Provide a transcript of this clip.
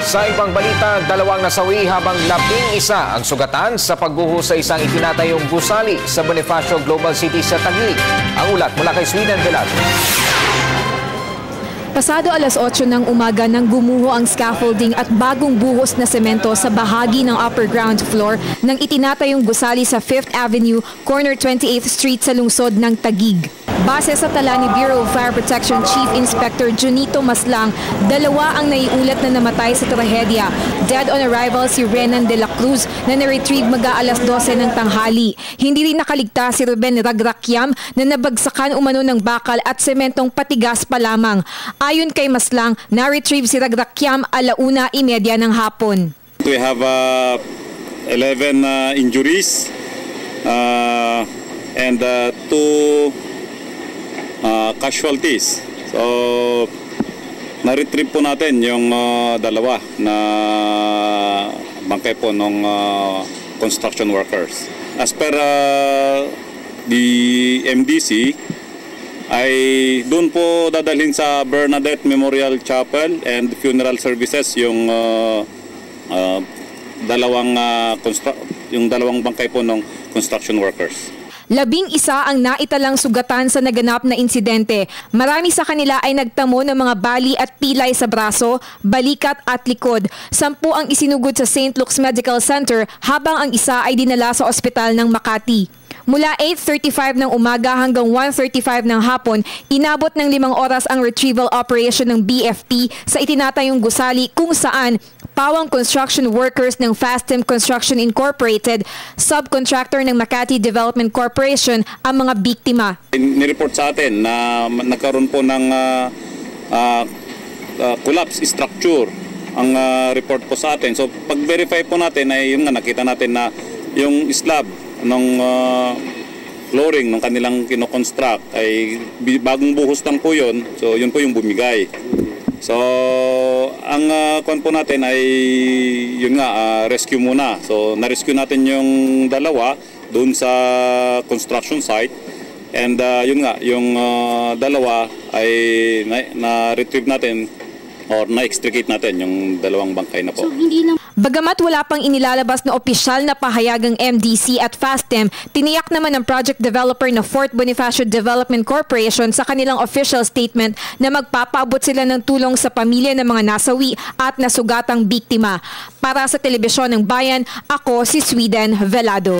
Sa ibang balita, 2 nasawi habang 11 ang sugatan sa pagbuhos sa isang itinatayong gusali sa Bonifacio Global City sa Taguig. Ang ulat mula kay Sweden Velado. Pasado alas 8 ng umaga nang gumuho ang scaffolding at bagong buhos na semento sa bahagi ng upper ground floor ng itinatayong gusali sa 5th Avenue, corner 28th Street sa lungsod ng Taguig. Base sa tala ni Bureau of Fire Protection Chief Inspector Junito Maslang, 2 ang naiulat na namatay sa trahedya. Dead on arrival si Renan de la Cruz na na-retrieve mag-aalas 12 ng tanghali. Hindi rin nakaligtas si Ruben Ragrakyam na nabagsakan umano ng bakal at sementong patigas pa lamang. Ayon kay Maslang, na-retrieve si Ragrakyam 1:30 ng hapon. We have 11 injuries and 2 casualties. So, na-retrieve po natin yung 2 na bangkay po ng construction workers. As per the MDC, ay doon po dadalhin sa Bernadette Memorial Chapel and funeral services yung dalawang bangkay po ng construction workers. 11 ang naitalang sugatan sa naganap na insidente. Marami sa kanila ay nagtamo ng mga bali at pilay sa braso, balikat at likod. 10 ang isinugod sa St. Luke's Medical Center habang ang isa ay dinala sa ospital ng Makati. Mula 8:35 ng umaga hanggang 1:35 ng hapon, inabot ng 5 oras ang retrieval operation ng BFP sa itinatayong gusali kung saan pawang construction workers ng Fastem Construction Incorporated, subcontractor ng Makati Development Corporation, ang mga biktima. Nireport sa atin na nagkaroon po ng collapse structure ang report po sa atin. So pag-verify po natin ay yung nakita natin na yung slab ng flooring ng kanilang kinoconstruct ay bagong buhos lang po yun. So yun po yung bumigay. So ang kwan po natin ay yun nga, rescue muna. So na-rescue natin yung 2 doon sa construction site. And yun nga, yung 2 ay na-retrieve natin or na-extricate natin yung 2 bangkay na po. Bagamat wala pang inilalabas na opisyal na pahayag ang MDC at Fastem, tiniyak naman ng project developer na Fort Bonifacio Development Corporation sa kanilang official statement na magpapaabot sila ng tulong sa pamilya ng mga nasawi at nasugatang biktima. Para sa Telebisyon ng Bayan, ako si Sweden Velado.